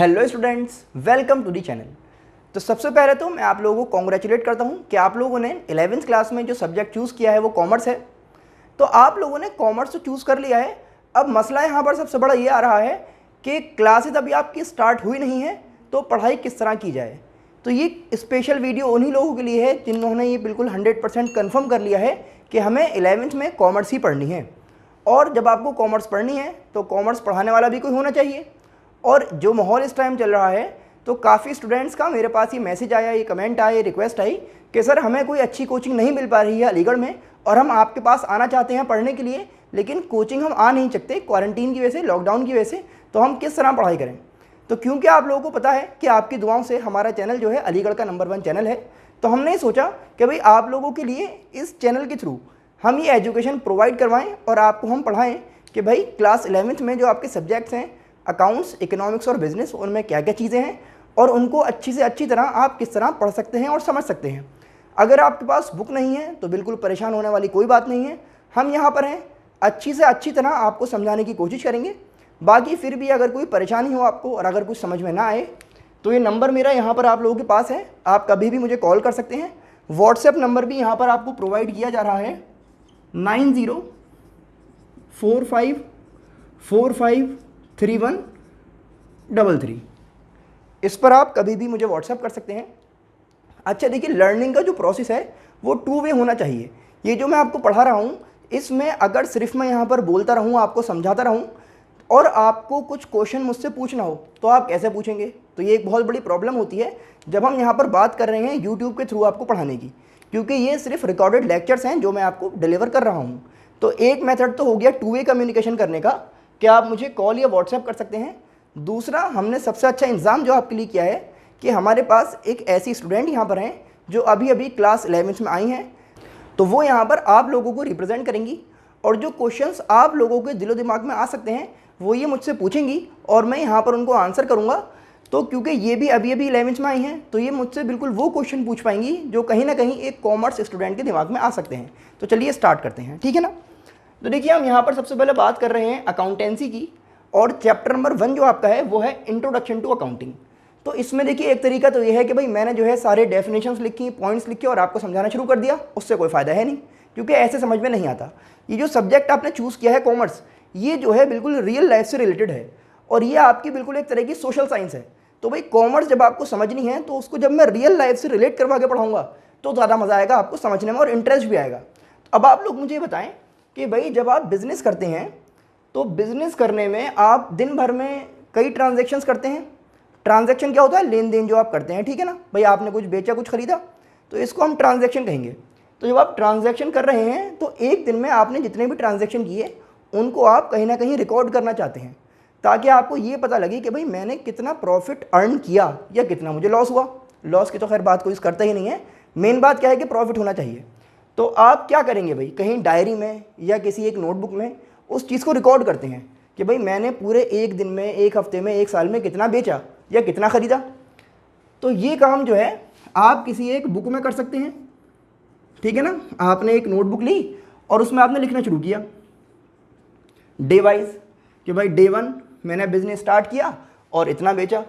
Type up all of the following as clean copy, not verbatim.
Hello students, welcome to the channel. तो सबसे पहले तो मैं आप लोगों को कॉन्ग्रेचुलेट करता हूं कि आप लोगों ने 11th क्लास में जो सब्जेक्ट चूज़ किया है वो कॉमर्स है। तो आप लोगों ने कॉमर्स तो चूज़ कर लिया है। अब मसला यहाँ पर सबसे बड़ा ये आ रहा है कि क्लासेज अभी आपकी स्टार्ट हुई नहीं है, तो पढ़ाई किस तरह की जाए। तो ये स्पेशल वीडियो उन्हीं लोगों के लिए है जिन्होंने ये बिल्कुल 100% कन्फर्म कर लिया है कि हमें 11th में कॉमर्स ही पढ़नी है। और जब आपको कॉमर्स पढ़नी है तो कॉमर्स पढ़ाने वाला भी कोई होना चाहिए। और जो माहौल इस टाइम चल रहा है, तो काफ़ी स्टूडेंट्स का मेरे पास ये मैसेज आया, ये कमेंट आए, रिक्वेस्ट आई कि सर हमें कोई अच्छी कोचिंग नहीं मिल पा रही है अलीगढ़ में और हम आपके पास आना चाहते हैं पढ़ने के लिए, लेकिन कोचिंग हम आ नहीं सकते क्वारंटीन की वजह से, लॉकडाउन की वजह से। तो हम किस तरह पढ़ाई करें। तो क्योंकि आप लोगों को पता है कि आपकी दुआओं से हमारा चैनल जो है अलीगढ़ का नंबर 1 चैनल है, तो हमने सोचा कि भाई आप लोगों के लिए इस चैनल के थ्रू हम ये एजुकेशन प्रोवाइड करवाएं और आपको हम पढ़ाएं कि भाई क्लास 11th में जो आपके सब्जेक्ट्स हैं अकाउंट्स, इकोनॉमिक्स और बिजनेस, उनमें क्या क्या चीज़ें हैं और उनको अच्छी से अच्छी तरह आप किस तरह पढ़ सकते हैं और समझ सकते हैं। अगर आपके पास बुक नहीं है तो बिल्कुल परेशान होने वाली कोई बात नहीं है, हम यहाँ पर हैं, अच्छी से अच्छी तरह आपको समझाने की कोशिश करेंगे। बाकी फिर भी अगर कोई परेशानी हो आपको और अगर कुछ समझ में ना आए तो ये नंबर मेरा यहाँ पर आप लोगों के पास है, आप कभी भी मुझे कॉल कर सकते हैं। व्हाट्सएप नंबर भी यहाँ पर आपको प्रोवाइड किया जा रहा है 9045453133। इस पर आप कभी भी मुझे व्हाट्सएप कर सकते हैं। अच्छा देखिए, लर्निंग का जो प्रोसेस है वो 2 वे होना चाहिए। ये जो मैं आपको पढ़ा रहा हूँ इसमें अगर सिर्फ मैं यहाँ पर बोलता रहूँ, आपको समझाता रहूँ और आपको कुछ क्वेश्चन मुझसे पूछना हो तो आप कैसे पूछेंगे। तो ये एक बहुत बड़ी प्रॉब्लम होती है जब हम यहाँ पर बात कर रहे हैं यूट्यूब के थ्रू आपको पढ़ाने की, क्योंकि ये सिर्फ रिकॉर्डेड लेक्चर्स हैं जो मैं आपको डिलीवर कर रहा हूँ। तो एक मेथड तो हो गया 2 वे कम्युनिकेशन करने का, कि आप मुझे कॉल या व्हाट्सएप कर सकते हैं। दूसरा, हमने सबसे अच्छा इंतज़ाम जो आपके लिए किया है कि हमारे पास एक ऐसी स्टूडेंट यहाँ पर हैं जो अभी अभी क्लास 11th में आई हैं, तो वो यहाँ पर आप लोगों को रिप्रेजेंट करेंगी और जो क्वेश्चंस आप लोगों के दिलो दिमाग में आ सकते हैं वो ये मुझसे पूछेंगी और मैं यहाँ पर उनको आंसर करूँगा। तो क्योंकि ये भी अभी अभी 11th में आई हैं तो ये मुझसे बिल्कुल वो क्वेश्चन पूछ पाएंगी जो कहीं ना कहीं एक कॉमर्स स्टूडेंट के दिमाग में आ सकते हैं। तो चलिए स्टार्ट करते हैं, ठीक है ना। तो देखिए, हम यहाँ पर सबसे पहले बात कर रहे हैं अकाउंटेंसी की और चैप्टर नंबर 1 जो आपका है वो है इंट्रोडक्शन टू अकाउंटिंग। तो इसमें देखिए एक तरीका तो ये है कि भाई मैंने जो है सारे डेफिनेशंस लिखी, पॉइंट्स लिखे और आपको समझाना शुरू कर दिया। उससे कोई फ़ायदा है नहीं, क्योंकि ऐसे समझ में नहीं आता। ये जो सब्जेक्ट आपने चूज़ किया है कॉमर्स, ये जो है बिल्कुल रियल लाइफ से रिलेटेड है और ये आपकी बिल्कुल एक तरह की सोशल साइंस है। तो भाई कॉमर्स जब आपको समझनी है तो उसको जब मैं रियल लाइफ से रिलेट करवा के पढ़ाऊँगा तो ज़्यादा मज़ा आएगा आपको समझने में और इंटरेस्ट भी आएगा। तो अब आप लोग मुझे बताएं कि भाई जब आप बिज़नेस करते हैं तो बिज़नेस करने में आप दिन भर में कई ट्रांजैक्शंस करते हैं। ट्रांजैक्शन क्या होता है? लेन देन जो आप करते हैं, ठीक है ना। भाई आपने कुछ बेचा, कुछ खरीदा, तो इसको हम ट्रांजैक्शन कहेंगे। तो जब आप ट्रांजैक्शन कर रहे हैं तो एक दिन में आपने जितने भी ट्रांजैक्शन किए उनको आप कहीं ना कहीं रिकॉर्ड करना चाहते हैं, ताकि आपको ये पता लगे कि भाई मैंने कितना प्रॉफिट अर्न किया या कितना मुझे लॉस हुआ। लॉस की तो खैर बात कोई करता ही नहीं है, मेन बात क्या है कि प्रॉफिट होना चाहिए। तो आप क्या करेंगे भाई, कहीं डायरी में या किसी एक नोटबुक में उस चीज़ को रिकॉर्ड करते हैं कि भाई मैंने पूरे एक दिन में, एक हफ्ते में, एक साल में कितना बेचा या कितना ख़रीदा। तो ये काम जो है आप किसी एक बुक में कर सकते हैं, ठीक है ना। आपने एक नोटबुक ली और उसमें आपने लिखना शुरू किया डे वाइज कि भाई डे 1 मैंने बिज़नेस स्टार्ट किया और इतना बेचा।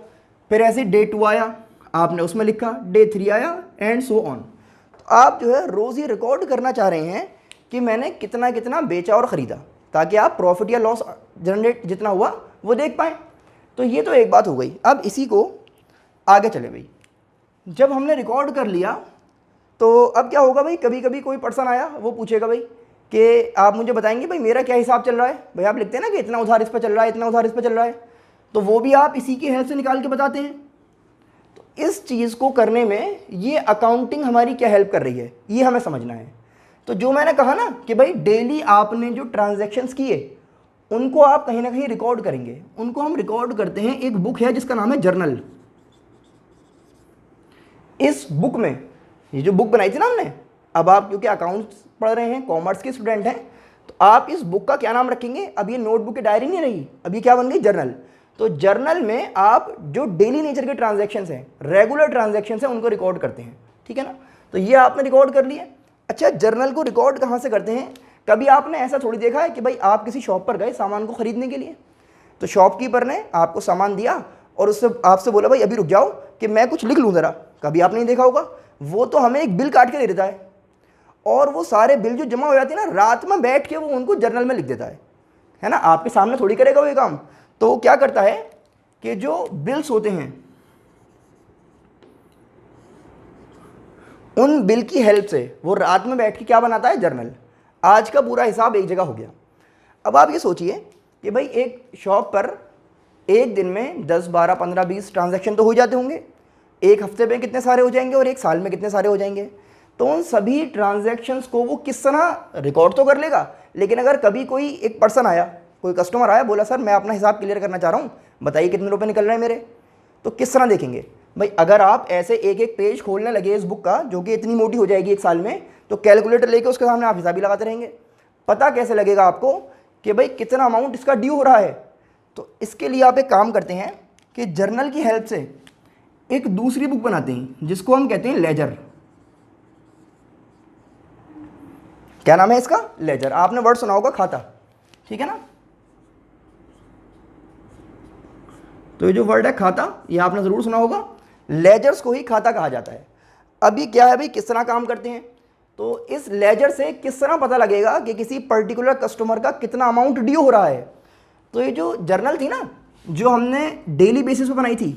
फिर ऐसे डे 2 आया, आपने उसमें लिखा, डे 3 आया एंड सो ऑन। तो आप जो है रोज़ ये रिकॉर्ड करना चाह रहे हैं कि मैंने कितना कितना बेचा और ख़रीदा, ताकि आप प्रॉफिट या लॉस जनरेट जितना हुआ वो देख पाएँ। तो ये तो एक बात हो गई। अब इसी को आगे चले भाई, जब हमने रिकॉर्ड कर लिया तो अब क्या होगा भाई, कभी कभी कोई पर्सन आया वो पूछेगा भाई कि आप मुझे बताएंगे भाई मेरा क्या हिसाब चल रहा है। भाई आप लिखते हैं ना कि इतना उधार इस पर चल रहा है, इतना उधार इस पर चल रहा है, तो वो भी आप इसी की हेल्प से निकाल के बताते हैं। तो इस चीज़ को करने में ये अकाउंटिंग हमारी क्या हेल्प कर रही है, ये हमें समझना है। तो जो मैंने कहा ना कि भाई डेली आपने जो ट्रांजैक्शंस किए उनको आप कहीं ना कहीं रिकॉर्ड करेंगे। उनको हम रिकॉर्ड करते हैं, एक बुक है जिसका नाम है जर्नल। इस बुक में, ये जो बुक बनाई थी ना हमने, अब आप क्योंकि अकाउंट्स पढ़ रहे हैं, कॉमर्स के स्टूडेंट हैं, तो आप इस बुक का क्या नाम रखेंगे। अब ये नोटबुक की डायरी नहीं रही, अब ये क्या बन गई, जर्नल। तो जर्नल में आप जो डेली नेचर के ट्रांजैक्शंस हैं, रेगुलर ट्रांजैक्शंस हैं, उनको रिकॉर्ड करते हैं, ठीक है ना। तो ये आपने रिकॉर्ड कर लिया। अच्छा, जर्नल को रिकॉर्ड कहाँ से करते हैं। कभी आपने ऐसा थोड़ी देखा है कि भाई आप किसी शॉप पर गए सामान को ख़रीदने के लिए, तो शॉपकीपर ने आपको सामान दिया और उससे आपसे बोला भाई अभी रुक जाओ कि मैं कुछ लिख लूँ ज़रा, कभी आपने नहीं देखा होगा, वो तो हमें एक बिल काट के दे देता है और वो सारे बिल जो जमा हो जाते हैं ना, रात में बैठ के वो उनको जर्नल में लिख देता है ना, आपके सामने थोड़ी करेगा वो ये काम। तो वो क्या करता है कि जो बिल्स होते हैं उन बिल की हेल्प से वो रात में बैठ के क्या बनाता है, जर्नल। आज का पूरा हिसाब एक जगह हो गया। अब आप ये सोचिए कि भाई एक शॉप पर एक दिन में 10, 12, 15, 20 ट्रांजैक्शन तो हो जाते होंगे, एक हफ्ते में कितने सारे हो जाएंगे और एक साल में कितने सारे हो जाएंगे। तो उन सभी ट्रांजैक्शंस को वो किस तरह रिकॉर्ड तो कर लेगा, लेकिन अगर कभी कोई एक पर्सन आया, कोई कस्टमर आया, बोला सर मैं अपना हिसाब क्लियर करना चाह रहा हूँ, बताइए कितने रुपए निकल रहे हैं मेरे, तो किस तरह देखेंगे भाई। अगर आप ऐसे एक एक पेज खोलने लगे इस बुक का, जो कि इतनी मोटी हो जाएगी एक साल में, तो कैलकुलेटर लेके उसके सामने आप हिसाब ही लगाते रहेंगे। पता कैसे लगेगा आपको कि भाई कितना अमाउंट इसका ड्यू हो रहा है। तो इसके लिए आप एक काम करते हैं कि जर्नल की हेल्प से एक दूसरी बुक बनाते हैं जिसको हम कहते हैं लेजर। क्या नाम है इसका, लेजर। आपने वर्ड सुना होगा खाता, ठीक है ना। तो ये जो वर्ड है खाता, ये आपने ज़रूर सुना होगा। लेजर्स को ही खाता कहा जाता है। अब ये क्या है भाई, किस तरह काम करते हैं, तो इस लेजर से किस तरह पता लगेगा कि किसी पर्टिकुलर कस्टमर का कितना अमाउंट ड्यू हो रहा है। तो ये जो जर्नल थी ना, जो हमने डेली बेसिस पे बनाई थी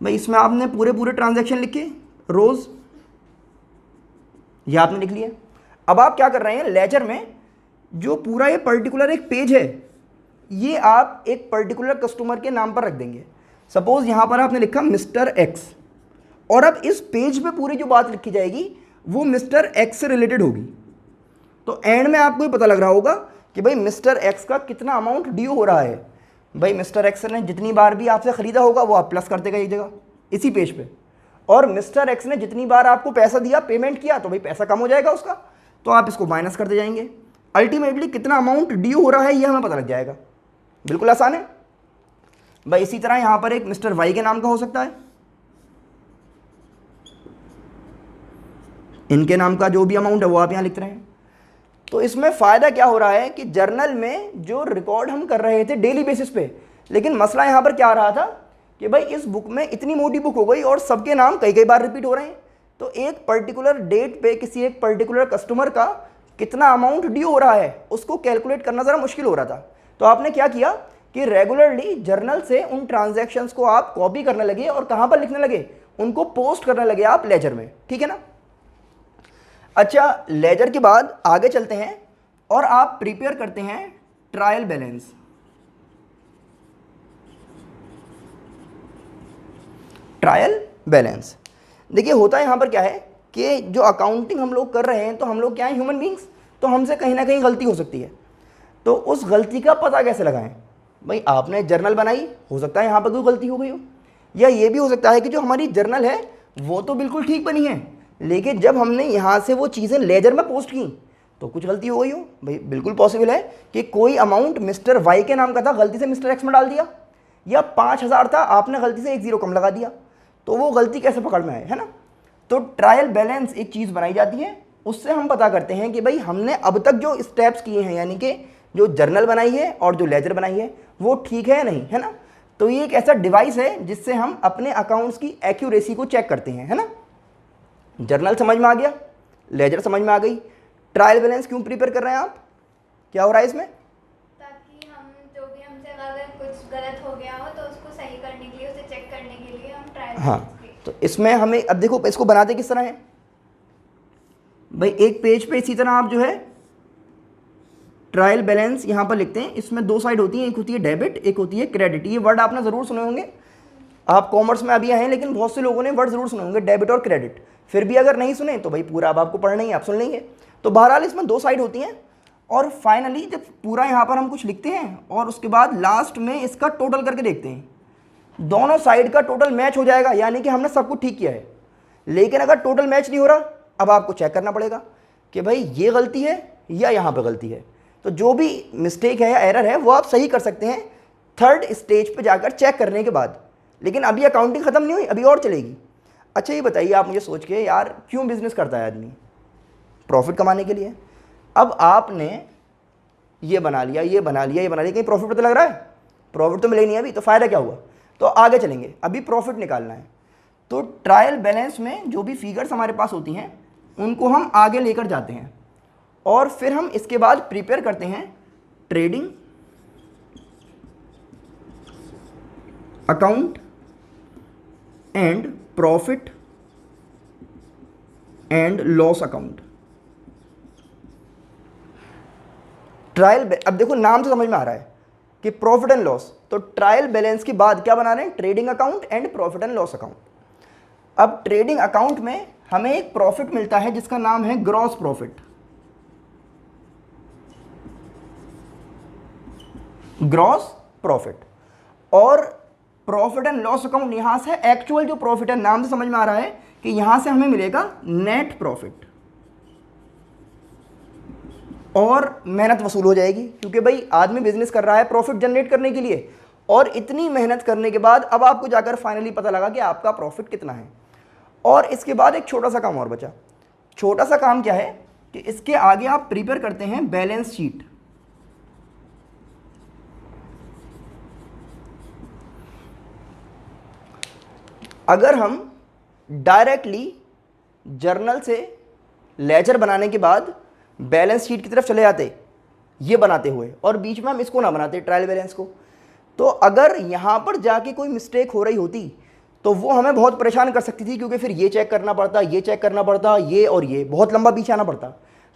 भाई, इसमें आपने पूरे पूरे ट्रांजैक्शन लिखे रोज़, ये आपने लिख लिया। अब आप क्या कर रहे हैं, लेजर में जो पूरा ये पर्टिकुलर एक पेज है, ये आप एक पर्टिकुलर कस्टमर के नाम पर रख देंगे। सपोज यहाँ पर आपने लिखा मिस्टर एक्स, और अब इस पेज पे पूरी जो बात लिखी जाएगी वो मिस्टर एक्स से रिलेटेड होगी। तो एंड में आपको ये पता लग रहा होगा कि भाई मिस्टर एक्स का कितना अमाउंट ड्यू हो रहा है। भाई मिस्टर एक्स ने जितनी बार भी आपसे ख़रीदा होगा वो आप प्लस कर देगा एक जगह इसी पेज पे, और मिस्टर एक्स ने जितनी बार आपको पैसा दिया, पेमेंट किया, तो भाई पैसा कम हो जाएगा उसका, तो आप इसको माइनस करते जाएंगे। अल्टीमेटली कितना अमाउंट ड्यू हो रहा है ये हमें पता लग जाएगा। बिल्कुल आसान है भाई। इसी तरह यहाँ पर एक मिस्टर वाई के नाम का हो सकता है, इनके नाम का जो भी अमाउंट है वो आप यहाँ लिख रहे हैं। तो इसमें फ़ायदा क्या हो रहा है कि जर्नल में जो रिकॉर्ड हम कर रहे थे डेली बेसिस पे, लेकिन मसला यहाँ पर क्या आ रहा था कि भाई इस बुक में इतनी मोटी बुक हो गई और सबके नाम कई कई बार रिपीट हो रहे हैं, तो एक पर्टिकुलर डेट पे किसी एक पर्टिकुलर कस्टमर का कितना अमाउंट ड्यू हो रहा है उसको कैलकुलेट करना ज़रा मुश्किल हो रहा था। तो आपने क्या किया कि रेगुलरली जर्नल से उन ट्रांजैक्शंस को आप कॉपी करने लगे और कहाँ पर लिखने लगे, उनको पोस्ट करने लगे आप लेजर में, ठीक है ना। अच्छा, लेजर के बाद आगे चलते हैं और आप प्रिपेयर करते हैं ट्रायल बैलेंस। ट्रायल बैलेंस देखिए होता है यहाँ पर क्या है कि जो अकाउंटिंग हम लोग कर रहे हैं, तो हम लोग क्या है, ह्यूमन बींग्स, तो हमसे कहीं ना कहीं गलती हो सकती है। तो उस गलती का पता कैसे लगाएं भाई। आपने जर्नल बनाई, हो सकता है यहाँ पर कोई गलती हो गई हो, या ये भी हो सकता है कि जो हमारी जर्नल है वो तो बिल्कुल ठीक बनी है, लेकिन जब हमने यहाँ से वो चीज़ें लेजर में पोस्ट की तो कुछ गलती हो गई हो। भाई बिल्कुल पॉसिबल है कि कोई अमाउंट मिस्टर वाई के नाम का था, गलती से मिस्टर एक्स में डाल दिया, या 5,000 था, आपने गलती से 1 0 कम लगा दिया, तो वो गलती कैसे पकड़ में आए, है ना। तो ट्रायल बैलेंस एक चीज़ बनाई जाती है, उससे हम पता करते हैं कि भाई हमने अब तक जो स्टेप्स किए हैं, यानी कि जो जर्नल बनाई है और जो लेजर बनाई है, वो ठीक है या नहीं, है ना। तो ये एक ऐसा डिवाइस है जिससे हम अपने अकाउंट्स की एक्यूरेसी को चेक करते हैं, है ना। जर्नल समझ में आ गया, लेजर समझ में आ गई, ट्रायल बैलेंस क्यों प्रिपेयर कर रहे हैं आप, क्या हो रहा है इसमें, ताकि हम जो भी हमसे अगर कुछ गलत हो गया हो तो उसको सही करने के लिए, उसे चेक करने के लिए हम ट्रायल हाँ। तो इसमें हमें अब देखो इसको बनाते किस तरह है भाई। एक पेज पे इसी तरह आप जो है ट्रायल बैलेंस यहाँ पर लिखते हैं। इसमें 2 साइड होती हैं, एक होती है डेबिट, एक होती है क्रेडिट। ये वर्ड आपने ज़रूर सुने होंगे, आप कॉमर्स में अभी आए हैं, लेकिन बहुत से लोगों ने वर्ड ज़रूर सुने होंगे, डेबिट और क्रेडिट। फिर भी अगर नहीं सुने तो भाई पूरा अब आपको पढ़ना ही, आप सुन लेंगे। तो बहरहाल इसमें 2 साइड होती हैं, और फाइनली जब पूरा यहाँ पर हम कुछ लिखते हैं और उसके बाद लास्ट में इसका टोटल करके देखते हैं, दोनों साइड का टोटल मैच हो जाएगा, यानी कि हमने सब कुछ ठीक किया है। लेकिन अगर टोटल मैच नहीं हो रहा, अब आपको चेक करना पड़ेगा कि भाई ये गलती है या यहाँ पर गलती है। तो जो भी मिस्टेक है या एरर है वो आप सही कर सकते हैं 3rd स्टेज पे जाकर चेक करने के बाद। लेकिन अभी अकाउंटिंग ख़त्म नहीं हुई, अभी और चलेगी। अच्छा ये बताइए आप मुझे सोच के, यार क्यों बिज़नेस करता है आदमी, प्रॉफिट कमाने के लिए। अब आपने ये बना लिया, ये बना लिया, ये बना लिया, कहीं प्रॉफिट पता लग रहा है, प्रॉफिट तो मिले नहीं अभी, तो फ़ायदा क्या हुआ तो आगे चलेंगे, अभी प्रॉफिट निकालना है। तो ट्रायल बैलेंस में जो भी फिगर्स हमारे पास होती हैं उनको हम आगे लेकर जाते हैं और फिर हम इसके बाद प्रिपेयर करते हैं trading account and profit and loss account. Trial, अब देखो नाम से समझ में आ रहा है कि प्रॉफिट एंड लॉस, तो ट्रायल बैलेंस के बाद क्या बना रहे हैं, trading account and profit and loss account. अब ट्रेडिंग अकाउंट में हमें एक प्रॉफिट मिलता है जिसका नाम है ग्रॉस प्रॉफिट, ग्रॉस प्रॉफिट। और प्रॉफिट एंड लॉस अकाउंट यहां से एक्चुअल जो प्रॉफिट है, नाम से समझ में आ रहा है कि यहां से हमें मिलेगा नेट प्रॉफिट और मेहनत वसूल हो जाएगी, क्योंकि भाई आदमी बिजनेस कर रहा है प्रॉफिट जनरेट करने के लिए, और इतनी मेहनत करने के बाद अब आपको जाकर फाइनली पता लगा कि आपका प्रॉफिट कितना है। और इसके बाद एक छोटा सा काम और बचा। छोटा सा काम क्या है कि इसके आगे आप प्रिपेयर करते हैं बैलेंस शीट। अगर हम डायरेक्टली जर्नल से लेजर बनाने के बाद बैलेंस शीट की तरफ चले जाते ये बनाते हुए, और बीच में हम इसको ना बनाते ट्रायल बैलेंस को, तो अगर यहाँ पर जाके कोई मिस्टेक हो रही होती तो वो हमें बहुत परेशान कर सकती थी, क्योंकि फिर ये चेक करना पड़ता, ये चेक करना पड़ता, ये और ये बहुत लंबा पीछे आना पड़ता।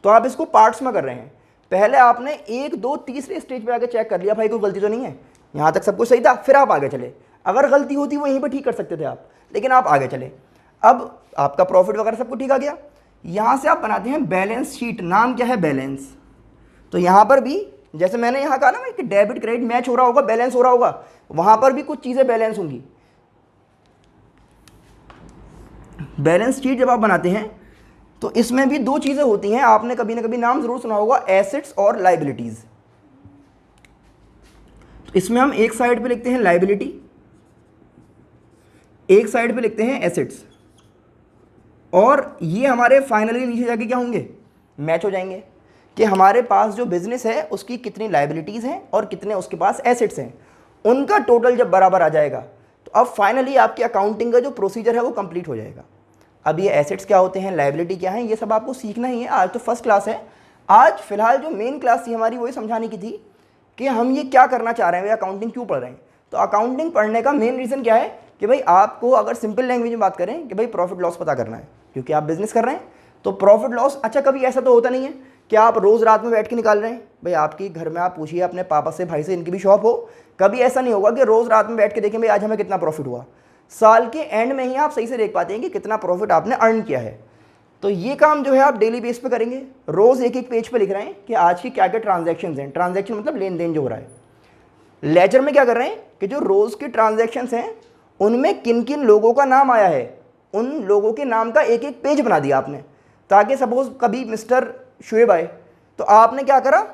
तो आप इसको पार्ट्स में कर रहे हैं। पहले आपने 1 2 तीसरे स्टेज पे आके चेक कर लिया भाई कोई गलती तो नहीं है, यहाँ तक सब कुछ सही था, फिर आप आगे चले। अगर गलती होती वो यहीं पर ठीक कर सकते थे आप, लेकिन आप आगे चले। अब आपका प्रॉफिट वगैरह सब कुछ ठीक आ गया। यहाँ से आप बनाते हैं बैलेंस शीट, नाम क्या है, बैलेंस। तो यहाँ पर भी जैसे मैंने यहाँ कहा ना कि डेबिट क्रेडिट मैच हो रहा होगा, बैलेंस हो रहा होगा, वहाँ पर भी कुछ चीज़ें बैलेंस होंगी। बैलेंस शीट जब आप बनाते हैं तो इसमें भी 2 चीज़ें होती हैं, आपने कभी ना कभी नाम जरूर सुना होगा, एसेट्स और लाइबिलिटीज़। तो इसमें हम एक साइड पे लिखते हैं लाइबिलिटी, एक साइड पे लिखते हैं एसेट्स, और ये हमारे फाइनली नीचे जाके क्या होंगे, मैच हो जाएंगे कि हमारे पास जो बिजनेस है उसकी कितनी लाइबिलिटीज़ हैं और कितने उसके पास एसेट्स हैं। उनका टोटल जब बराबर आ जाएगा तो अब फाइनली आपकी अकाउंटिंग का जो प्रोसीजर है वो कंप्लीट हो जाएगा। अब ये एसेट्स क्या होते हैं, लाइबिलिटी क्या है, ये सब आपको सीखना ही है। आज तो फर्स्ट क्लास है। आज फिलहाल जो मेन क्लास थी हमारी वही समझाने की थी कि हम ये क्या करना चाह रहे हैं, अकाउंटिंग क्यों पढ़ रहे हैं। तो अकाउंटिंग पढ़ने का मेन रीज़न क्या है कि भाई आपको अगर सिंपल लैंग्वेज में बात करें कि भाई प्रॉफिट लॉस पता करना है, क्योंकि आप बिजनेस कर रहे हैं। तो प्रॉफिट लॉस, अच्छा कभी ऐसा तो होता नहीं है कि आप रोज़ रात में बैठ के निकाल रहे हैं। भाई आपकी घर में आप पूछिए अपने पापा से, भाई से, इनकी भी शॉप हो, कभी ऐसा नहीं होगा कि रोज़ रात में बैठ के देखें भाई आज हमें कितना प्रॉफिट हुआ। साल के एंड में ही आप सही से देख पाते हैं कि कितना प्रॉफिट आपने अर्न किया है। तो ये काम जो है आप डेली बेस पे करेंगे, रोज़ एक एक पेज पे लिख रहे हैं कि आज की क्या क्या ट्रांजैक्शंस हैं। ट्रांजैक्शन मतलब लेन देन जो हो रहा है। लेजर में क्या कर रहे हैं कि जो रोज़ की ट्रांजैक्शंस हैं उनमें किन किन लोगों का नाम आया है, उन लोगों के नाम का एक एक पेज बना दिया आपने, ताकि सपोज कभी मिस्टर शुएब आए तो आपने क्या करा,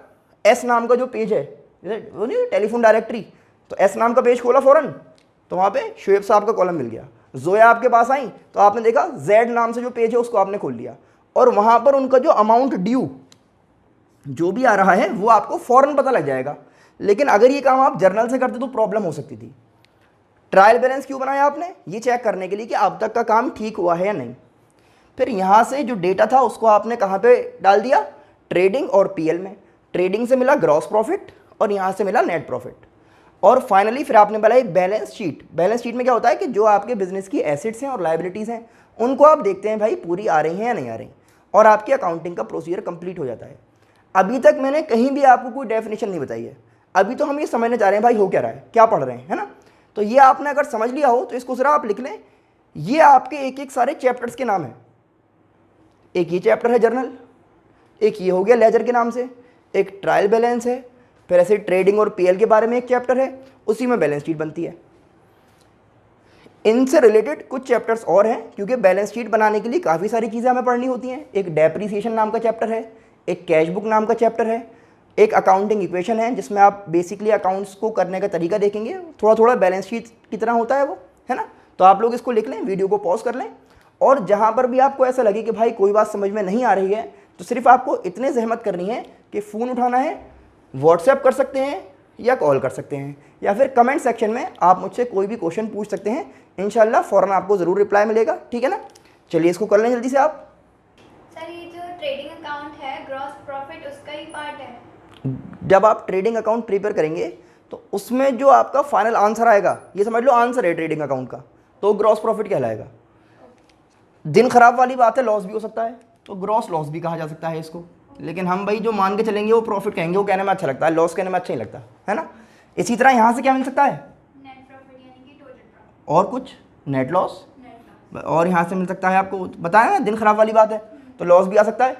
एस नाम का जो पेज है, वो नहीं टेलीफोन डायरेक्टरी, तो एस नाम का पेज खोला फ़ौरन, तो वहाँ पे शुएब साहब का कॉलम मिल गया। जोया आपके पास आई तो आपने देखा जेड नाम से जो पेज है उसको आपने खोल लिया, और वहाँ पर उनका जो अमाउंट ड्यू जो भी आ रहा है वो आपको फ़ौरन पता लग जाएगा। लेकिन अगर ये काम आप जर्नल से करते तो प्रॉब्लम हो सकती थी। ट्रायल बैलेंस क्यों बनाया आपने, ये चेक करने के लिए कि अब तक का काम ठीक हुआ है या नहीं। फिर यहाँ से जो डेटा था उसको आपने कहाँ पे डाल दिया, ट्रेडिंग और पीएल में। ट्रेडिंग से मिला ग्रॉस प्रॉफिट और यहाँ से मिला नेट प्रॉफिट, और फाइनली फिर आपने बनाई बैलेंस शीट। बैलेंस शीट में क्या होता है कि जो आपके बिजनेस की एसेट्स हैं और लाइबिलिटीज़ हैं उनको आप देखते हैं भाई पूरी आ रही हैं या नहीं आ रही, और आपकी अकाउंटिंग का प्रोसीजर कंप्लीट हो जाता है। अभी तक मैंने कहीं भी आपको कोई डेफिनेशन नहीं बताई है, अभी तो हम ये समझने चाह रहे हैं भाई हो क्या रहा है, क्या पढ़ रहे हैं, है ना। तो ये आपने अगर समझ लिया हो तो इसको ज़रा आप लिख लें। ये आपके एक एक सारे चैप्टर्स के नाम हैं। एक ये चैप्टर है जर्नल, एक ये हो गया लेजर के नाम से, एक ट्रायल बैलेंस है, फिर ऐसे ट्रेडिंग और पीएल के बारे में एक चैप्टर है, उसी में बैलेंस शीट बनती है। इनसे रिलेटेड कुछ चैप्टर्स और हैं, क्योंकि बैलेंस शीट बनाने के लिए काफ़ी सारी चीज़ें हमें पढ़नी होती हैं। एक डेप्रीसिएशन नाम का चैप्टर है, एक कैश बुक नाम का चैप्टर है, एक अकाउंटिंग इक्वेशन है जिसमें आप बेसिकली अकाउंट्स को करने का तरीका देखेंगे। थोड़ा थोड़ा बैलेंस शीट की तरह होता है वो, है ना। तो आप लोग इसको लिख लें, वीडियो को पॉज कर लें, और जहाँ पर भी आपको ऐसा लगे कि भाई कोई बात समझ में नहीं आ रही है तो सिर्फ आपको इतने जहमत करनी है कि फ़ोन उठाना है, व्हाट्सएप कर सकते हैं या कॉल कर सकते हैं, या फिर कमेंट सेक्शन में आप मुझसे कोई भी क्वेश्चन पूछ सकते हैं। इंशाल्लाह फ़ौरन आपको ज़रूर रिप्लाई मिलेगा, ठीक है ना। चलिए इसको कर लें जल्दी से आप। सर ये जो ट्रेडिंग अकाउंट है ग्रॉस प्रॉफिट उसका ही पार्ट है? जब आप ट्रेडिंग अकाउंट प्रिपेयर करेंगे तो उसमें जो आपका फाइनल आंसर आएगा, ये समझ लो आंसर है ट्रेडिंग अकाउंट का, तो ग्रॉस प्रॉफिट कहलाएगा। दिन खराब वाली बात है, लॉस भी हो सकता है, तो ग्रॉस लॉस भी कहा जा सकता है इसको, लेकिन हम भाई जो मान के चलेंगे वो प्रॉफिट कहेंगे, वो कहने में अच्छा लगता है, लॉस कहने में अच्छा नहीं लगता है ना। इसी तरह यहाँ से क्या मिल सकता है, नेट प्रॉफिट यानी कि टोटल प्रॉफिट, और कुछ नेट लॉस, नेट लॉस। और यहाँ से मिल सकता है, आपको बताया ना दिन खराब वाली बात है, तो लॉस भी आ सकता है।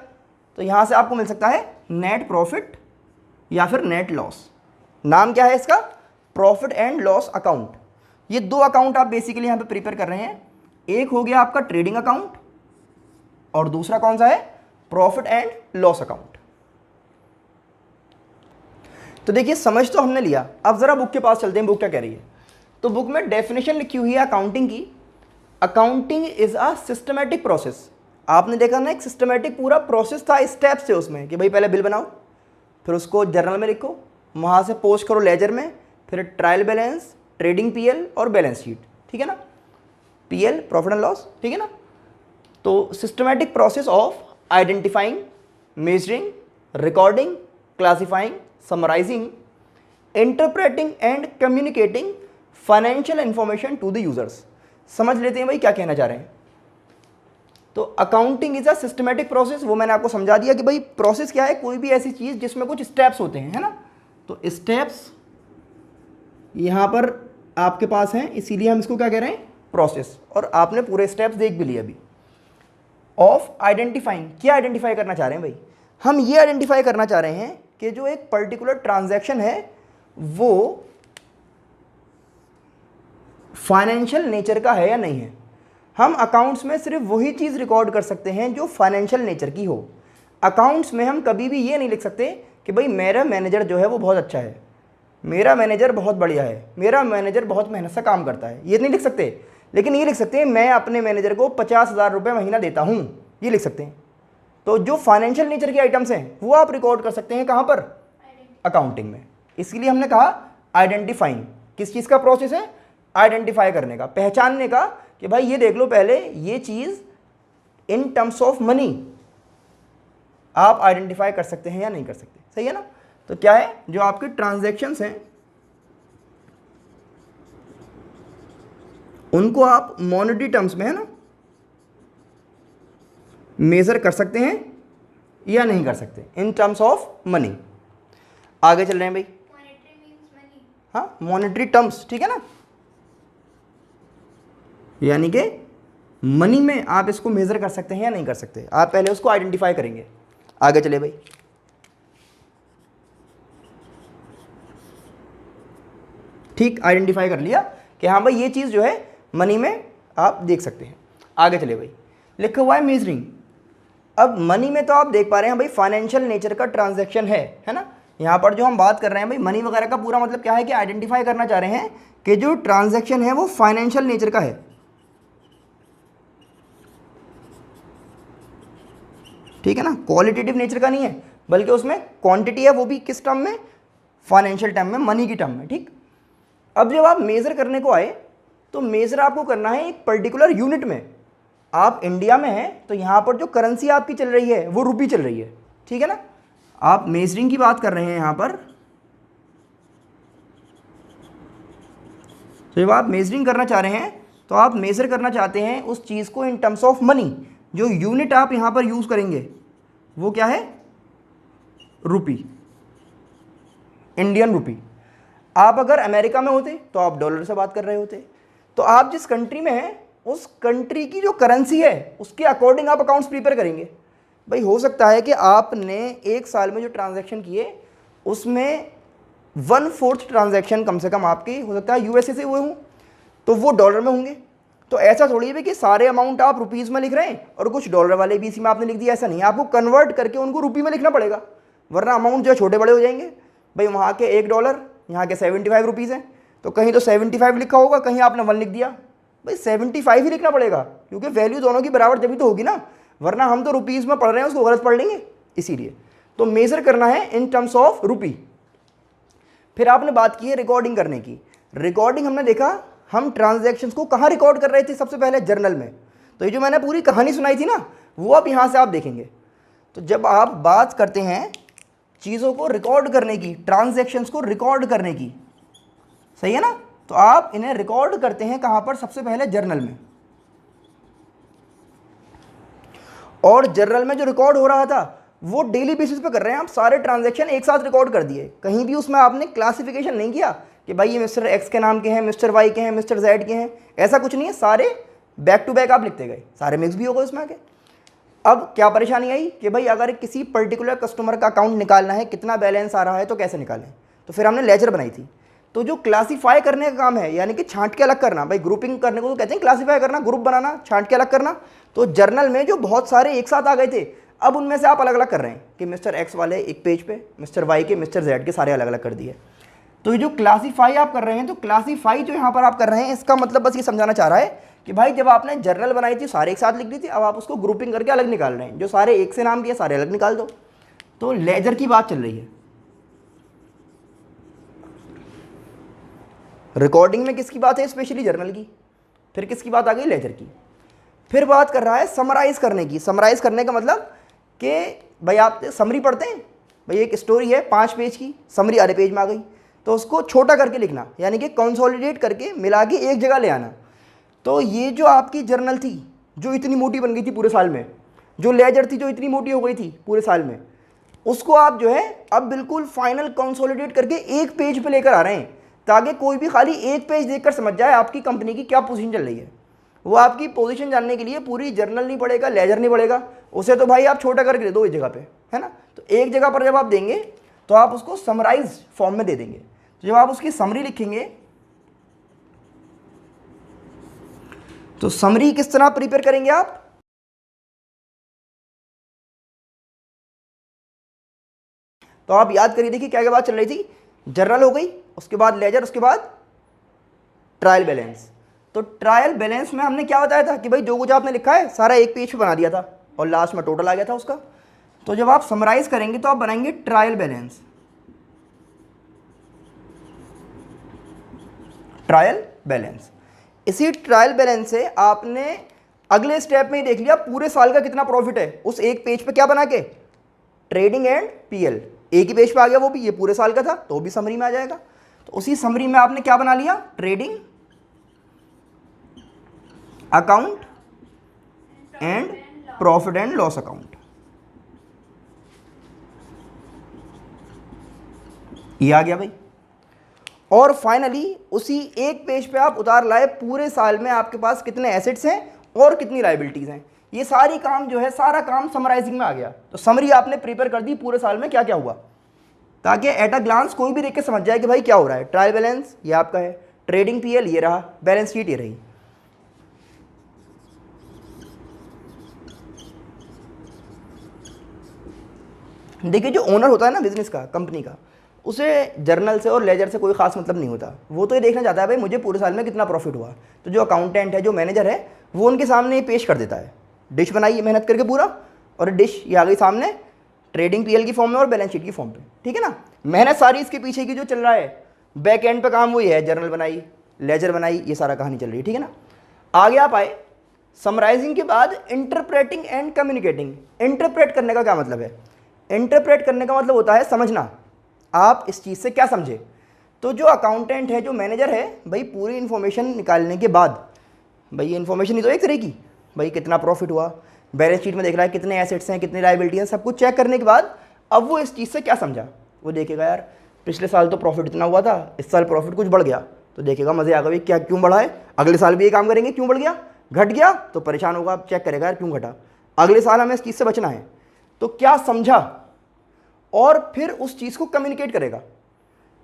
तो यहाँ से आपको मिल सकता है नेट प्रॉफिट या फिर नेट लॉस। नाम क्या है इसका, प्रॉफिट एंड लॉस अकाउंट। ये दो अकाउंट आप बेसिकली यहाँ पे प्रिपेयर कर रहे हैं। एक हो गया आपका ट्रेडिंग अकाउंट और दूसरा कौन सा है, प्रॉफिट एंड लॉस अकाउंट। तो देखिए समझ तो हमने लिया, अब जरा बुक के पास चलते हैं, बुक क्या कह रही है। तो बुक में डेफिनेशन लिखी हुई है अकाउंटिंग की। Accounting is a systematic process. आपने देखा ना, एक सिस्टमैटिक पूरा प्रोसेस था, स्टेप्स थे उसमें, कि भाई पहले बिल बनाओ, फिर उसको जर्नल में लिखो, वहाँ से पोस्ट करो लेजर में, फिर ट्रायल बैलेंस, ट्रेडिंग पीएल और बैलेंस शीट, ठीक है ना, पीएल प्रॉफिट एंड लॉस, ठीक है ना। तो systematic process of identifying, measuring, recording, classifying, summarising, interpreting and communicating financial information to the users. समझ लेते हैं भाई क्या कहना चाह रहे हैं। तो accounting is a systematic process, वो मैंने आपको समझा दिया कि भाई प्रोसेस क्या है, कोई भी ऐसी चीज़ जिसमें कुछ स्टेप्स होते हैं, है ना। तो स्टेप्स यहाँ पर आपके पास हैं, इसीलिए हम इसको क्या कह रहे हैं, प्रोसेस। और आपने पूरे स्टेप्स देख भी लिए अभी। ऑफ आइडेंटिफाइंग, क्या आइडेंटिफाई करना चाह रहे हैं भाई, हम ये आइडेंटिफाई करना चाह रहे हैं कि जो एक पर्टिकुलर ट्रांजैक्शन है वो फाइनेंशियल नेचर का है या नहीं है। हम अकाउंट्स में सिर्फ वही चीज़ रिकॉर्ड कर सकते हैं जो फाइनेंशियल नेचर की हो। अकाउंट्स में हम कभी भी ये नहीं लिख सकते कि भाई मेरा मैनेजर जो है वो बहुत अच्छा है, मेरा मैनेजर बहुत बढ़िया है, मेरा मैनेजर बहुत मेहनत से काम करता है, ये नहीं लिख सकते। लेकिन ये लिख सकते हैं मैं अपने मैनेजर को 50,000 रुपये महीना देता हूँ, ये लिख सकते हैं। तो जो फाइनेंशियल नेचर के आइटम्स हैं वो आप रिकॉर्ड कर सकते हैं कहाँ पर, अकाउंटिंग में। इसलिए हमने कहा आइडेंटिफाइंग, किस चीज़ का प्रोसेस है, आइडेंटिफाई करने का, पहचानने का, कि भाई ये देख लो पहले ये चीज़ इन टर्म्स ऑफ मनी आप आइडेंटिफाई कर सकते हैं या नहीं कर सकते, सही है ना। तो क्या है, जो आपके ट्रांजैक्शंस हैं उनको आप मॉनेटरी टर्म्स में, है ना, मेजर कर सकते हैं या नहीं कर सकते इन टर्म्स ऑफ मनी। आगे चल रहे हैं भाई, मॉनेटरी मींस मनी। हाँ मॉनेटरी टर्म्स, ठीक है ना, यानी कि मनी में आप इसको मेजर कर सकते हैं या नहीं कर सकते, आप पहले उसको आइडेंटिफाई करेंगे। आगे चले भाई, ठीक, आइडेंटिफाई कर लिया कि हाँ भाई ये चीज़ जो है मनी में आप देख सकते हैं। आगे चले भाई, लिखा हुआ है मेजरिंग। अब मनी में तो आप देख पा रहे हैं भाई फाइनेंशियल नेचर का ट्रांजैक्शन है ना। यहाँ पर जो हम बात कर रहे हैं भाई मनी वगैरह का पूरा मतलब क्या है कि आइडेंटिफाई करना चाह रहे हैं कि जो ट्रांजैक्शन है वो फाइनेंशियल नेचर का है, ठीक है ना, क्वालिटेटिव नेचर का नहीं है, बल्कि उसमें क्वांटिटी है, वो भी किस टर्म में, फाइनेंशियल टर्म में, मनी की टर्म में, ठीक। अब जब आप मेज़र करने को आए तो मेज़र आपको करना है एक पर्टिकुलर यूनिट में। आप इंडिया में हैं तो यहाँ पर जो करेंसी आपकी चल रही है वो रुपी चल रही है, ठीक है ना। आप मेजरिंग की बात कर रहे हैं यहाँ पर, तो जब आप मेजरिंग करना चाह रहे हैं तो आप मेज़र करना चाहते हैं उस चीज़ को इन टर्म्स ऑफ मनी। जो यूनिट आप यहाँ पर यूज़ करेंगे वो क्या है, रुपी, इंडियन रुपी। आप अगर अमेरिका में होते तो आप डॉलर से बात कर रहे होते। तो आप जिस कंट्री में हैं उस कंट्री की जो करेंसी है उसके अकॉर्डिंग आप अकाउंट्स प्रिपेयर करेंगे। भाई हो सकता है कि आपने एक साल में जो ट्रांजैक्शन किए उसमें 1/4 ट्रांजैक्शन कम से कम आपकी हो सकता है यूएसए से हुए हों, तो वो डॉलर में होंगे। तो ऐसा थोड़ी है कि सारे अमाउंट आप रुपीज़ में लिख रहे हैं और कुछ डॉलर वाले भी इसी में आपने लिख दिया, ऐसा नहीं है। आपको कन्वर्ट करके उनको रुपी में लिखना पड़ेगा, वरना अमाउंट जो है छोटे बड़े हो जाएंगे। भाई वहाँ के $1 यहाँ के 75 रुपीज़ हैं, तो कहीं तो 75 लिखा होगा, कहीं आपने 1 लिख दिया। भाई 75 ही लिखना पड़ेगा, क्योंकि वैल्यू दोनों की बराबर जब भी तो होगी ना, वरना हम तो रुपीज़ में पढ़ रहे हैं उसको गलत पढ़ लेंगे। इसीलिए तो मेज़र करना है इन टर्म्स ऑफ रुपी। फिर आपने बात की है रिकॉर्डिंग करने की। रिकॉर्डिंग हमने देखा हम ट्रांजैक्शंस को कहाँ रिकॉर्ड कर रहे थे, सबसे पहले जर्नल में। तो ये जो मैंने पूरी कहानी सुनाई थी ना, वो अब यहाँ से आप देखेंगे। तो जब आप बात करते हैं चीज़ों को रिकॉर्ड करने की, ट्रांजैक्शंस को रिकॉर्ड करने की, सही है ना, तो आप इन्हें रिकॉर्ड करते हैं कहाँ पर, सबसे पहले जर्नल में। और जर्नल में जो रिकॉर्ड हो रहा था वो डेली बेसिस पे कर रहे हैं आप, सारे ट्रांजैक्शन एक साथ रिकॉर्ड कर दिए। कहीं भी उसमें आपने क्लासिफिकेशन नहीं किया कि भाई ये मिस्टर एक्स के नाम के हैं, मिस्टर वाई के हैं, मिस्टर जेड के हैं, ऐसा कुछ नहीं है, सारे बैक टू बैक आप लिखते गए, सारे मिक्स भी हो गए उसमें आके। अब क्या परेशानी आई कि भाई अगर किसी पर्टिकुलर कस्टमर का अकाउंट निकालना है, कितना बैलेंस आ रहा है, तो कैसे निकालें। तो फिर हमने लेजर बनाई थी। तो जो क्लासीफाई करने का काम है, यानी कि छांट के अलग करना, भाई ग्रुपिंग करने को तो कहते हैं क्लासीफाई करना, ग्रुप बनाना, छांट के अलग करना। तो जर्नल में जो बहुत सारे एक साथ आ गए थे, अब उनमें से आप अलग अलग कर रहे हैं कि मिस्टर एक्स वाले एक पेज पे, मिस्टर वाई के, मिस्टर जेड के, सारे अलग अलग कर दिए। तो ये जो क्लासीफाई आप कर रहे हैं, तो क्लासीफाई जो यहाँ पर आप कर रहे हैं, इसका मतलब बस ये समझाना चाह रहा है कि भाई जब आपने जर्नल बनाई थी सारे एक साथ लिख दी थी, अब आप उसको ग्रुपिंग करके अलग निकाल रहे हैं, जो सारे एक से नाम किए सारे अलग निकाल दो। तो लेजर की बात चल रही है। रिकॉर्डिंग में किसकी बात है, स्पेशली जर्नल की। फिर किसकी बात आ गई, लेजर की। फिर बात कर रहा है समराइज करने की। समराइज करने का मतलब कि भाई आप समरी पढ़ते हैं, भाई एक स्टोरी है 5 पेज की, समरी आधे पेज में आ गई, तो उसको छोटा करके लिखना, यानी कि कंसोलिडेट करके मिला के एक जगह ले आना। तो ये जो आपकी जर्नल थी जो इतनी मोटी बन गई थी पूरे साल में, जो लेजर थी जो इतनी मोटी हो गई थी पूरे साल में, उसको आप जो है अब बिल्कुल फाइनल कंसोलिडेट करके एक पेज पे लेकर आ रहे हैं, ताकि कोई भी खाली एक पेज देखकर समझ जाए आपकी कंपनी की क्या पोजीशन चल रही है। वो आपकी पोजीशन जानने के लिए पूरी जर्नल नहीं पड़ेगा, लेजर नहीं पड़ेगा, उसे तो भाई आप छोटा करके दे दो इस जगह पे, है ना। तो एक जगह पर जब आप देंगे तो आप उसको समराइज फॉर्म में दे देंगे। तो जब आप उसकी समरी लिखेंगे, तो समरी किस तरह प्रिपेयर करेंगे आप, तो आप याद करिए, देखिए क्या क्या बात चल रही थी। जर्नल हो गई, उसके बाद लेजर, उसके बाद ट्रायल बैलेंस। तो ट्रायल बैलेंस में हमने क्या बताया था कि भाई जो कुछ आपने लिखा है सारा एक पेज पे बना दिया था और लास्ट में टोटल आ गया था उसका। तो जब आप समराइज करेंगे तो आप बनाएंगे ट्रायल बैलेंस। ट्रायल बैलेंस, इसी ट्रायल बैलेंस से आपने अगले स्टेप में ही देख लिया पूरे साल का कितना प्रॉफिट है, उस एक पेज पे क्या बना के, ट्रेडिंग एंड पीएल, एक ही पेज पे आ गया, वो भी ये पूरे साल का था तो भी समरी में आ जाएगा। तो उसी समरी में आपने क्या बना लिया, trading account and profit and loss account, ये आ गया भाई। और फाइनली उसी एक पेज पे आप उतार लाए पूरे साल में आपके पास कितने एसेट्स हैं और कितनी लायबिलिटीज हैं। ये सारी काम जो है, सारा काम समराइजिंग में आ गया। तो समरी आपने प्रिपेयर कर दी पूरे साल में क्या क्या हुआ, ताकि एट अ ग्लांस कोई भी देख के समझ जाए कि भाई क्या हो रहा है। ट्रायल बैलेंस ये आपका है, ट्रेडिंग पीएल ये रहा, बैलेंस शीट ये रही। देखिए जो ओनर होता है ना बिजनेस का, कंपनी का, उसे जर्नल से और लेजर से कोई खास मतलब नहीं होता। वो तो ये देखना चाहता है भाई मुझे पूरे साल में कितना प्रॉफिट हुआ। तो जो अकाउंटेंट है, जो मैनेजर है, वो उनके सामने ये पेश कर देता है, डिश बनाई मेहनत करके पूरा, और डिश ये आ गई सामने ट्रेडिंग पीएल की फॉर्म में और बैलेंस शीट की फॉर्म पे, ठीक है ना। मेहनत सारी इसके पीछे की जो चल रहा है, बैक एंड पे काम वही है, जर्नल बनाई, लेजर बनाई, ये सारा कहानी चल रही है, ठीक है ना। आगे आप आए समराइजिंग के बाद इंटरप्रेटिंग एंड कम्युनिकेटिंग। इंटरप्रेट करने का क्या मतलब है, इंटरप्रेट करने का मतलब होता है समझना, आप इस चीज़ से क्या समझे। तो जो अकाउंटेंट है, जो मैनेजर है, भाई पूरी इन्फॉर्मेशन निकालने के बाद, भाई ये इन्फॉर्मेशन ही तो एक तरह की, भाई कितना प्रॉफिट हुआ, बैलेंस शीट में देख रहा है कितने एसेट्स हैं, कितनी लायबिलिटी हैं, सब कुछ चेक करने के बाद अब वो इस चीज़ से क्या समझा। वो देखेगा यार पिछले साल तो प्रॉफिट इतना हुआ था, इस साल प्रॉफिट कुछ बढ़ गया, तो देखेगा मज़े आ गए, क्या क्यों बढ़ा है, अगले साल भी ये काम करेंगे, क्यों बढ़ गया, घट गया तो परेशान होगा, आप चेक करेगा यार क्यों घटा, अगले साल हमें इस चीज़ से बचना है। तो क्या समझा, और फिर उस चीज़ को कम्युनिकेट करेगा,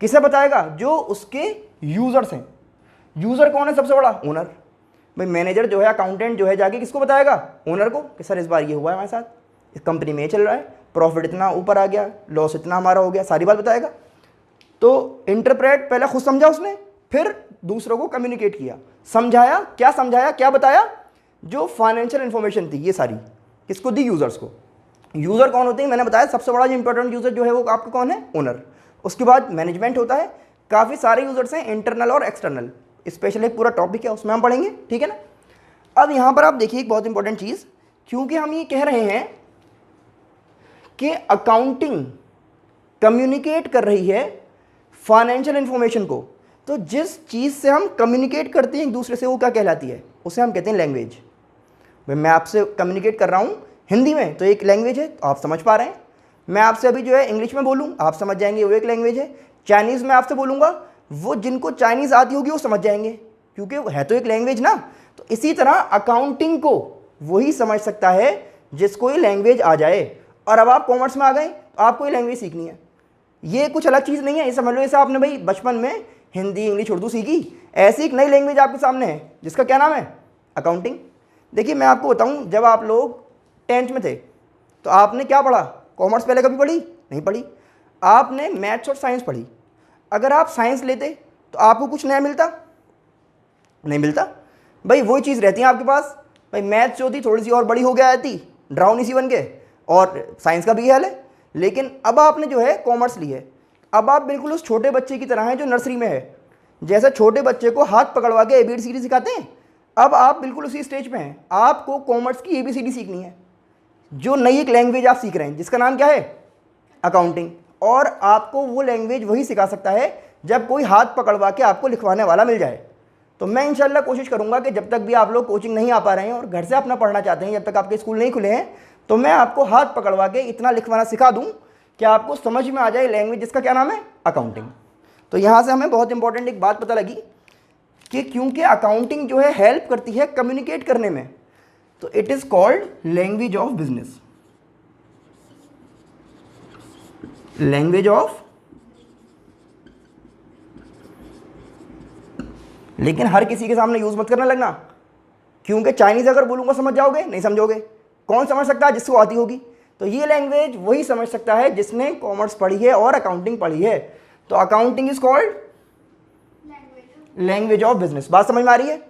किसे बताएगा, जो उसके यूज़र्स हैं। यूज़र कौन है सबसे बड़ा, ओनर। भाई मैनेजर जो है, अकाउंटेंट जो है, जाके किसको बताएगा, ओनर को, कि सर इस बार ये हुआ है हमारे साथ, इस कंपनी में ये चल रहा है, प्रॉफिट इतना ऊपर आ गया, लॉस इतना हमारा हो गया, सारी बात बताएगा। तो इंटरप्रेट पहले खुद समझा उसने, फिर दूसरों को कम्युनिकेट किया, समझाया, क्या बताया, जो फाइनेंशियल इंफॉर्मेशन थी ये सारी किसको दी, यूज़र्स को। यूज़र कौन होते हैं, मैंने बताया सबसे बड़ा जो इंपॉर्टेंट यूज़र जो है वो आपका कौन है, ओनर। उसके बाद मैनेजमेंट होता है, काफ़ी सारे यूजर्स हैं, इंटरनल और एक्सटर्नल, स्पेशल एक पूरा टॉपिक है उसमें हम पढ़ेंगे, ठीक है ना। अब यहाँ पर आप देखिए एक बहुत इंपॉर्टेंट चीज़, क्योंकि हम ये कह रहे हैं कि अकाउंटिंग कम्युनिकेट कर रही है फाइनेंशियल इंफॉर्मेशन को, तो जिस चीज़ से हम कम्युनिकेट करते हैं एक दूसरे से वो क्या कहलाती है, उसे हम कहते हैं लैंग्वेज। भाई मैं आपसे कम्युनिकेट कर रहा हूँ हिंदी में तो एक लैंग्वेज है, तो आप समझ पा रहे हैं। मैं आपसे अभी जो है इंग्लिश में बोलूँ आप समझ जाएंगे, वो एक लैंग्वेज है। चाइनीज़ में आपसे बोलूँगा, वो जिनको चाइनीज़ आती होगी वो समझ जाएंगे, क्योंकि वो है तो एक लैंग्वेज ना। तो इसी तरह अकाउंटिंग को वही समझ सकता है जिसको ये लैंग्वेज आ जाए। और अब आप कॉमर्स में आ गए तो आपको ये लैंग्वेज सीखनी है, ये कुछ अलग चीज़ नहीं है। ये समझ लो जैसे आपने भाई बचपन में हिंदी इंग्लिश उर्दू सीखी, ऐसी एक नई लैंग्वेज आपके सामने है जिसका क्या नाम है, अकाउंटिंग। देखिए मैं आपको बताऊं, जब आप लोग 10th में थे तो आपने क्या पढ़ा, कॉमर्स पहले कभी पढ़ी नहीं पढ़ी, आपने मैथ्स और साइंस पढ़ी। अगर आप साइंस लेते तो आपको कुछ नया मिलता, नहीं मिलता। भाई वही चीज़ रहती है आपके पास। भाई मैथ्स जो थी थोड़ी सी और बड़ी हो गया थी, ड्राउनी सी बन के, और साइंस का भी हाल है। लेकिन अब आपने जो है कॉमर्स ली है, अब आप बिल्कुल उस छोटे बच्चे की तरह हैं जो नर्सरी में है। जैसे छोटे बच्चे को हाथ पकड़वा के ABCD सिखाते हैं, अब आप बिल्कुल उसी स्टेज पे हैं। आपको कॉमर्स की ABCD सीखनी है, जो नई एक लैंग्वेज आप सीख रहे हैं जिसका नाम क्या है, अकाउंटिंग। और आपको वो लैंग्वेज वही सिखा सकता है जब कोई हाथ पकड़वा के आपको लिखवाने वाला मिल जाए। तो मैं इंशाल्लाह कोशिश करूंगा कि जब तक भी आप लोग कोचिंग नहीं आ पा रहे हैं और घर से अपना पढ़ना चाहते हैं, जब तक आपके स्कूल नहीं खुले हैं, तो मैं आपको हाथ पकड़वा के इतना लिखवाना सिखा दूं कि आपको समझ में आ जाए लैंग्वेज जिसका क्या नाम है, अकाउंटिंग। तो यहाँ से हमें बहुत इंपॉर्टेंट एक बात पता लगी कि क्योंकि अकाउंटिंग जो है हेल्प करती है कम्युनिकेट करने में, तो it is called language of business, language of. लेकिन हर किसी के सामने यूज मत करने लगना, क्योंकि चाइनीज अगर बोलूंगा समझ जाओगे, नहीं समझोगे। कौन समझ सकता है, जिसको आती होगी। तो ये लैंग्वेज वही समझ सकता है जिसने कॉमर्स पढ़ी है और अकाउंटिंग पढ़ी है। तो accounting is called language of business. बात समझ में आ रही है,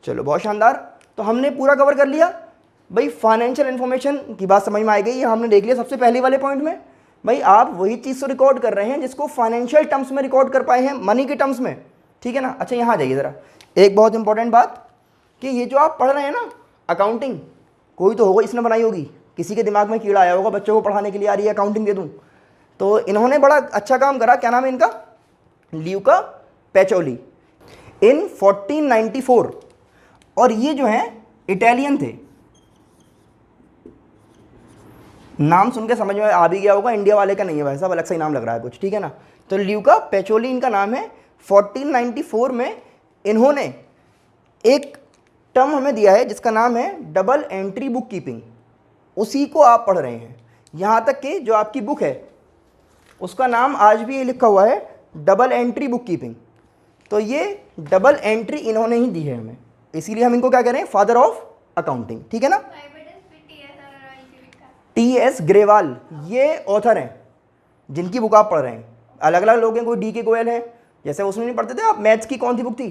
चलो बहुत शानदार। तो हमने पूरा कवर कर लिया भाई, फाइनेंशियल इन्फॉर्मेशन की बात समझ में आ गई, हमने देख लिया सबसे पहले वाले पॉइंट में। भाई आप वही चीज़ तो रिकॉर्ड कर रहे हैं जिसको फाइनेंशियल टर्म्स में रिकॉर्ड कर पाए हैं, मनी के टर्म्स में, ठीक है ना। अच्छा यहाँ जाइए ज़रा, एक बहुत इंपॉर्टेंट बात कि ये जो आप पढ़ रहे हैं ना अकाउंटिंग, कोई तो होगा इसने बनाई होगी, किसी के दिमाग में कीड़ा आया होगा बच्चों को पढ़ाने के लिए, आ रही है अकाउंटिंग दे दूँ। तो इन्होंने बड़ा अच्छा काम करा, क्या नाम है इनका, ल्यूका पैचोली, इन 1494। और ये जो है इटालियन थे, नाम सुन के समझ में आ भी गया होगा, इंडिया वाले का नहीं है भाई साहब, अलग से ही नाम लग रहा है कुछ, ठीक है ना। तो ल्यूका पैचोली इनका नाम है। 1494 में इन्होंने एक टर्म हमें दिया है जिसका नाम है डबल एंट्री बुक कीपिंग, उसी को आप पढ़ रहे हैं। यहाँ तक कि जो आपकी बुक है उसका नाम आज भी ये लिखा हुआ है डबल एंट्री बुक कीपिंग। तो ये डबल एंट्री इन्होंने ही दी है हमें, इसीलिए हम इनको क्या कह रहे हैं, फादर ऑफ अकाउंटिंग, ठीक है ना। TS ग्रेवाल ये ऑथर हैं जिनकी बुक आप पढ़ रहे हैं। अलग अलग लोग हैं, कोई DK गोयल है, जैसे उसमें नहीं पढ़ते थे आप, मैथ्स की कौन सी बुक थी,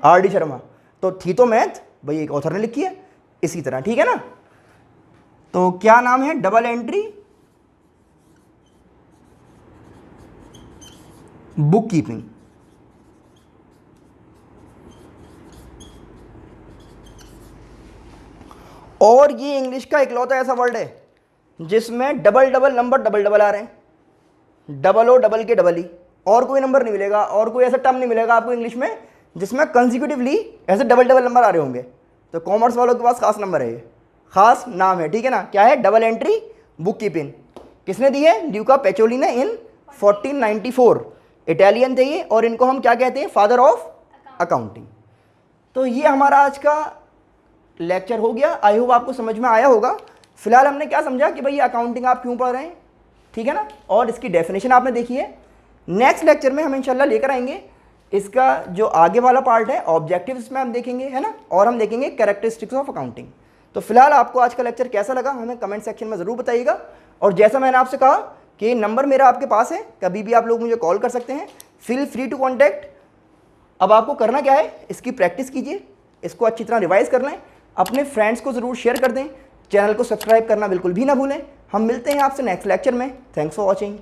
RD शर्मा, तो थी तो मैथ भाई एक ऑथर ने लिखी है इसी तरह, ठीक है ना। तो क्या नाम है, डबल एंट्री बुक कीपिंग। और ये इंग्लिश का इकलौता ऐसा वर्ड है जिसमें double double number double double आ रहे हैं, double O double K double E, और कोई नंबर नहीं मिलेगा, और कोई ऐसा टर्म नहीं मिलेगा आपको इंग्लिश में जिसमें कंसिक्यूटिवली ऐसे डबल डबल नंबर आ रहे होंगे। तो कॉमर्स वालों के पास खास नंबर है, ये खास नाम है, ठीक है ना। क्या है, डबल एंट्री बुक कीपिंग। किसने दी है, ल्यूका पैचोली ने, इन 1494। इटालियन थे ये, और इनको हम क्या कहते हैं, फादर ऑफ अकाउंटिंग। तो ये हमारा आज का लेक्चर हो गया, आई होप आपको समझ में आया होगा। फिलहाल हमने क्या समझा कि भाई अकाउंटिंग आप क्यों पढ़ रहे हैं, ठीक है ना, और इसकी डेफिनेशन आपने देखी है। नेक्स्ट लेक्चर में हम इंशाल्लाह लेकर आएंगे इसका जो आगे वाला पार्ट है, ऑब्जेक्टिव्स में हम देखेंगे, है ना, और हम देखेंगे कैरेक्टरिस्टिक्स ऑफ अकाउंटिंग। तो फिलहाल आपको आज का लेक्चर कैसा लगा हमें कमेंट सेक्शन में ज़रूर बताइएगा। और जैसा मैंने आपसे कहा कि नंबर मेरा आपके पास है, कभी भी आप लोग मुझे कॉल कर सकते हैं, फील फ्री टू कॉन्टैक्ट। अब आपको करना क्या है, इसकी प्रैक्टिस कीजिए, इसको अच्छी तरह रिवाइज कर लें, अपने फ्रेंड्स को ज़रूर शेयर कर दें, चैनल को सब्सक्राइब करना बिल्कुल भी ना भूलें। हम मिलते हैं आपसे नेक्स्ट लेक्चर में। Thanks for watching.